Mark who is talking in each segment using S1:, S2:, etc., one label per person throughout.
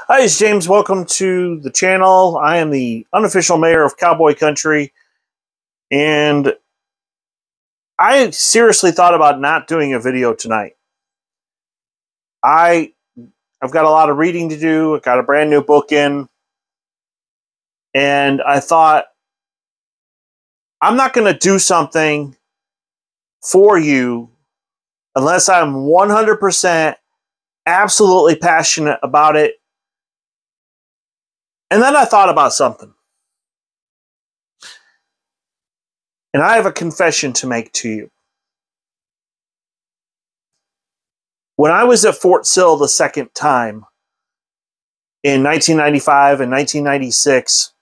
S1: Hi, it's James. Welcome to the channel. I am the unofficial mayor of Cowboy Country, and I seriously thought about not doing a video tonight. I've got a lot of reading to do. I've got a brand new book in, and I thought I'm not going to do something for you unless I'm 100% absolutely passionate about it. And then I thought about something. And I have a confession to make to you. When I was at Fort Sill the second time in 1995 and 1996,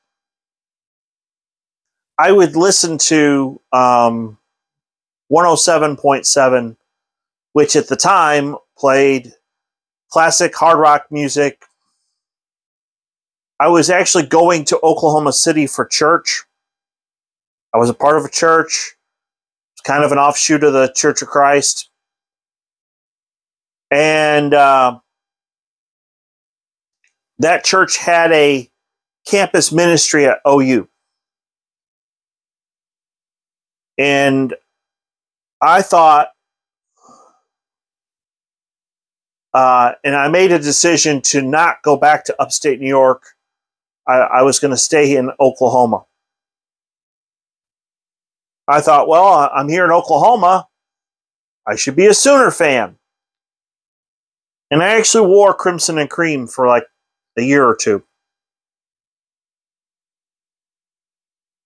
S1: I would listen to 107.7, which at the time played classic hard rock music. I was actually going to Oklahoma City for church. I was a part of a church. It's kind of an offshoot of the Church of Christ. And that church had a campus ministry at OU. And I thought, and I made a decision to not go back to upstate New York. I was going to stay in Oklahoma. I thought, well, I'm here in Oklahoma. I should be a Sooner fan. And I actually wore crimson and cream for like a year or two.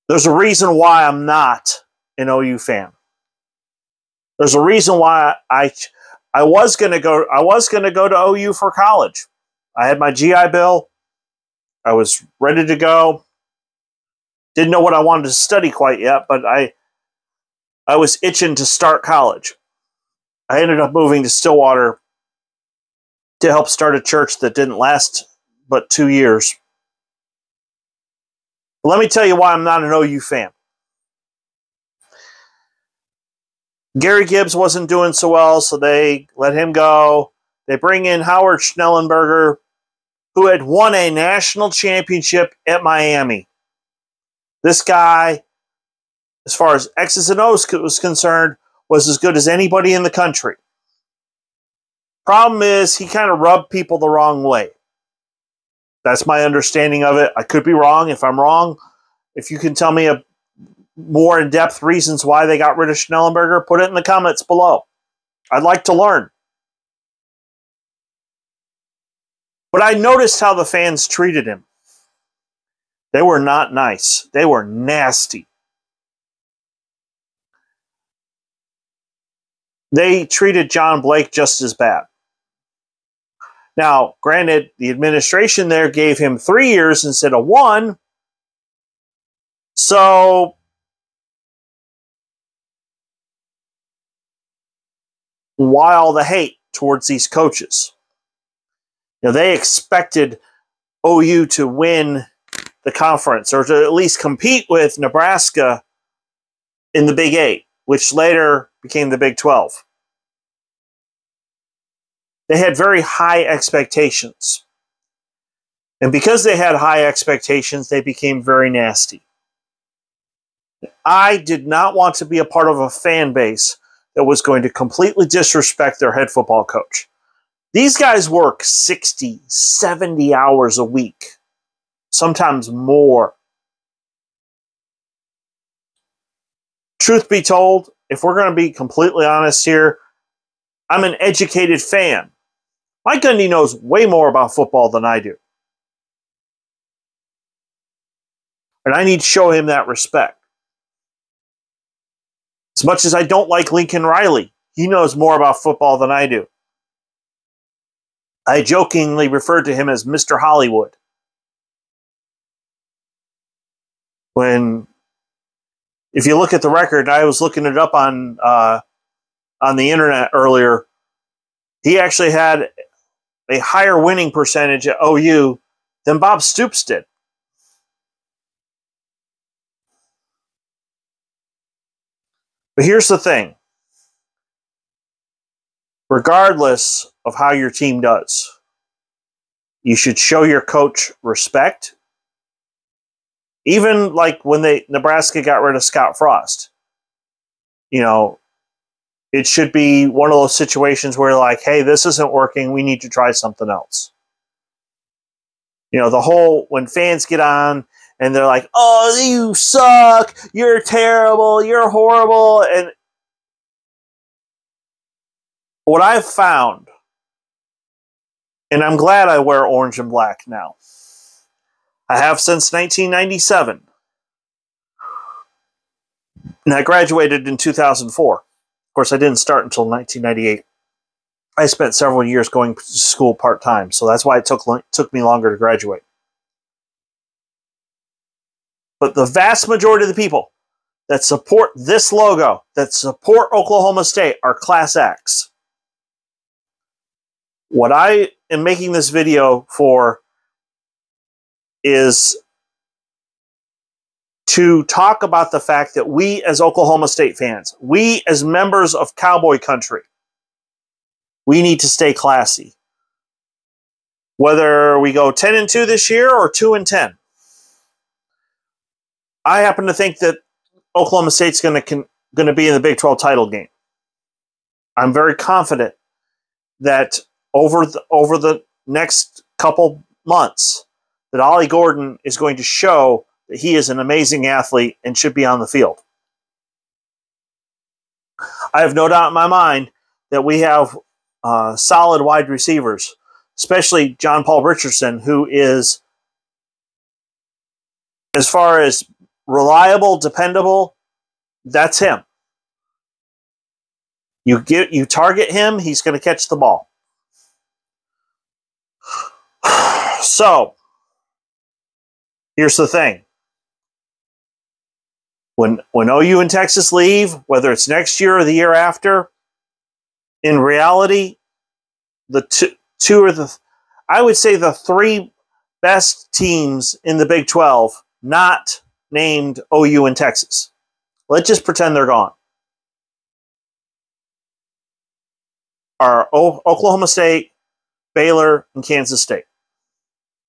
S1: There's a reason why I'm not an OU fan. There's a reason why I was going to go to OU for college. I had my GI Bill. I was ready to go. Didn't know what I wanted to study quite yet, but I was itching to start college. I ended up moving to Stillwater to help start a church that didn't last but 2 years. But let me tell you why I'm not an OU fan. Gary Gibbs wasn't doing so well, so they let him go. They bring in Howard Schnellenberger, who had won a national championship at Miami. This guy, as far as X's and O's was concerned, was as good as anybody in the country. Problem is, he kind of rubbed people the wrong way. That's my understanding of it. I could be wrong. If I'm wrong, if you can tell me a more in-depth reasons why they got rid of Schnellenberger, put it in the comments below. I'd like to learn. But I noticed how the fans treated him. They were not nice. They were nasty. They treated John Blake just as bad. Now, granted, the administration there gave him 3 years instead of 1. So, why all the hate towards these coaches? You know, they expected OU to win the conference or to at least compete with Nebraska in the Big 8, which later became the Big 12. They had very high expectations. And because they had high expectations, they became very nasty. I did not want to be a part of a fan base that was going to completely disrespect their head football coach. These guys work 60, 70 hours a week, sometimes more. Truth be told, if we're going to be completely honest here, I'm an educated fan. Mike Gundy knows way more about football than I do. And I need to show him that respect. As much as I don't like Lincoln Riley, he knows more about football than I do. I jokingly referred to him as Mr. Hollywood. If you look at the record, I was looking it up on the internet earlier, he actually had a higher winning percentage at OU than Bob Stoops did. But here's the thing. Regardless of how your team does, You should show your coach respect. Even like when Nebraska got rid of Scott Frost. You know, it should be one of those situations where like, hey, this isn't working. We need to try something else. You know, the whole, when fans get on and they're like, oh, you suck. You're terrible. You're horrible. And what I've found, and I'm glad I wear orange and black now. I have since 1997. And I graduated in 2004. Of course, I didn't start until 1998. I spent several years going to school part-time, so that's why it took me longer to graduate. But the vast majority of the people that support this logo, that support Oklahoma State, are Class X. What I am making this video for is to talk about the fact that we as Oklahoma State fans, we as members of Cowboy Country, we need to stay classy. Whether we go 10-2 this year or 2-10. I happen to think that Oklahoma State's going to be in the Big 12 title game. I'm very confident that over the next couple months that Ollie Gordon is going to show that he is an amazing athlete and should be on the field. I have no doubt in my mind that we have solid wide receivers, especially John Paul Richardson, who is, as far as reliable, dependable, that's him. You target him, he's going to catch the ball. So, here's the thing. When OU and Texas leave, whether it's next year or the year after, in reality, I would say the three best teams in the Big 12, not named OU and Texas. Let's just pretend they're gone. Are Oklahoma State, Baylor, and Kansas State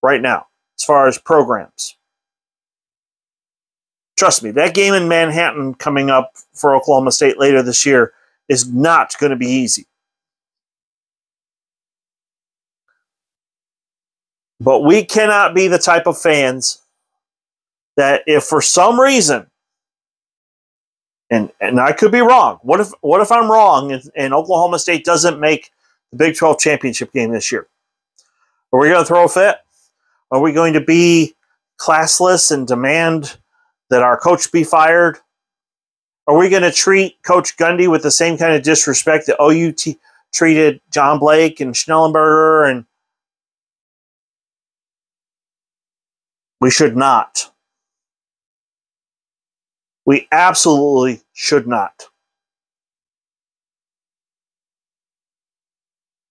S1: right now, as far as programs. Trust me, that game in Manhattan coming up for Oklahoma State later this year is not going to be easy. But we cannot be the type of fans that if for some reason, and I could be wrong, what if I'm wrong and Oklahoma State doesn't make the Big 12 championship game this year? Are we going to throw a fit? Are we going to be classless and demand that our coach be fired? Are we going to treat Coach Gundy with the same kind of disrespect that OU treated John Blake and Schnellenberger? And we should not. We absolutely should not.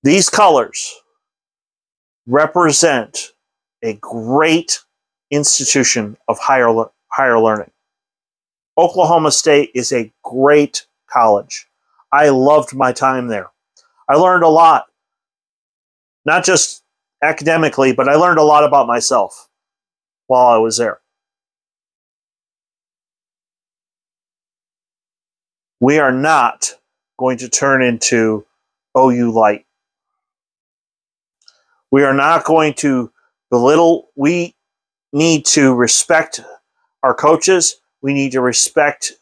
S1: These colors represent a great institution of higher learning. Oklahoma State is a great college. I loved my time there. I learned a lot, not just academically, but I learned a lot about myself while I was there. We are not going to turn into OU light. We are not going to belittle. We need to respect our coaches. We need to respect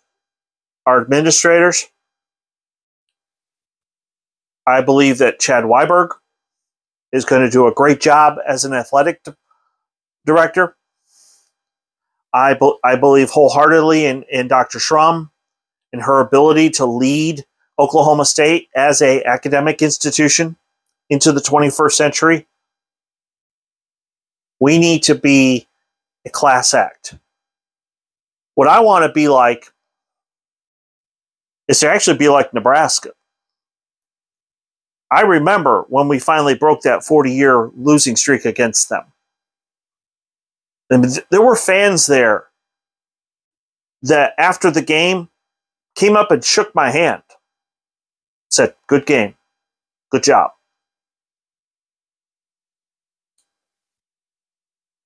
S1: our administrators. I believe that Chad Weiberg is going to do a great job as an athletic director. I believe wholeheartedly in Dr. Schrum and her ability to lead Oklahoma State as an academic institution into the 21st century. We need to be a class act. What I want to be like is to actually be like Nebraska. I remember when we finally broke that 40-year losing streak against them. And there were fans there that after the game came up and shook my hand. Said, good game. Good job.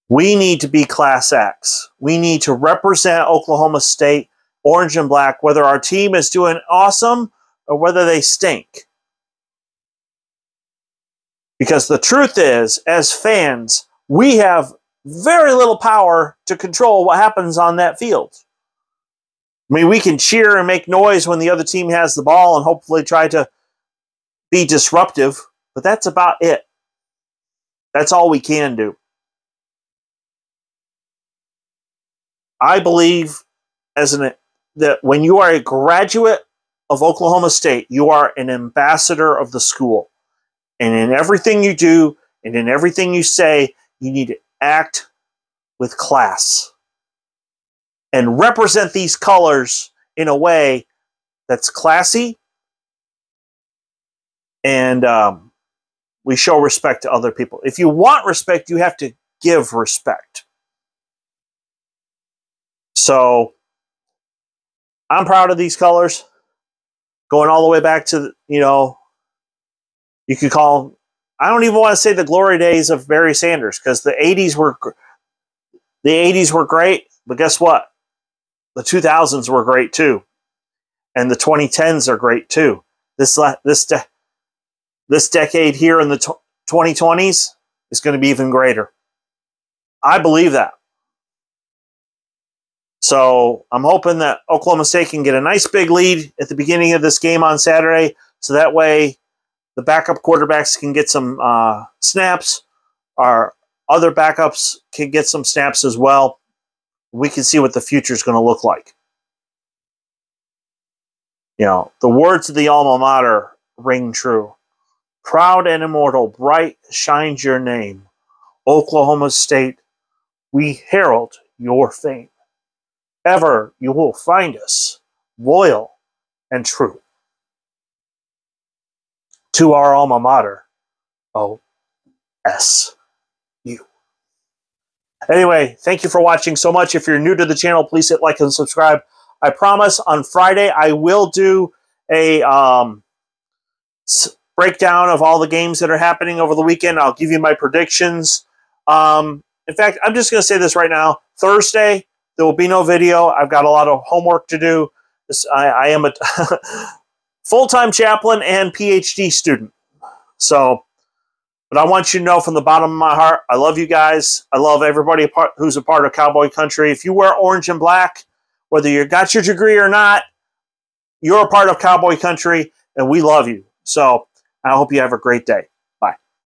S1: We need to be Class X. We need to represent Oklahoma State, orange and black, whether our team is doing awesome or whether they stink. Because the truth is, as fans, we have very little power to control what happens on that field. I mean, we can cheer and make noise when the other team has the ball and hopefully try to be disruptive, but that's about it. That's all we can do. I believe that when you are a graduate of Oklahoma State, you are an ambassador of the school. And in everything you do and in everything you say, you need to act with class and represent these colors in a way that's classy and we show respect to other people. If you want respect, you have to give respect. So I'm proud of these colors. Going all the way back to, you could call, I don't even want to say the glory days of Barry Sanders, because the 80s were great, but guess what? The 2000s were great too. And the 2010s are great too. This decade here in the 2020s is going to be even greater. I believe that. So I'm hoping that Oklahoma State can get a nice big lead at the beginning of this game on Saturday, so that way the backup quarterbacks can get some snaps. Our other backups can get some snaps as well. We can see what the future is going to look like. The words of the alma mater ring true. Proud and immortal, bright shines your name. Oklahoma State, we herald your fame. Ever you will find us loyal and true to our alma mater, OSU. Anyway, thank you for watching so much. If you're new to the channel, please hit like and subscribe. I promise on Friday I will do a breakdown of all the games that are happening over the weekend. I'll give you my predictions. In fact, I'm just going to say this right now. Thursday, there will be no video. I've got a lot of homework to do. I am a full-time chaplain and PhD student. So, but I want you to know from the bottom of my heart, I love you guys. I love everybody who's a part of Cowboy Country. If you wear orange and black, whether you got your degree or not, you're a part of Cowboy Country, and we love you. So I hope you have a great day.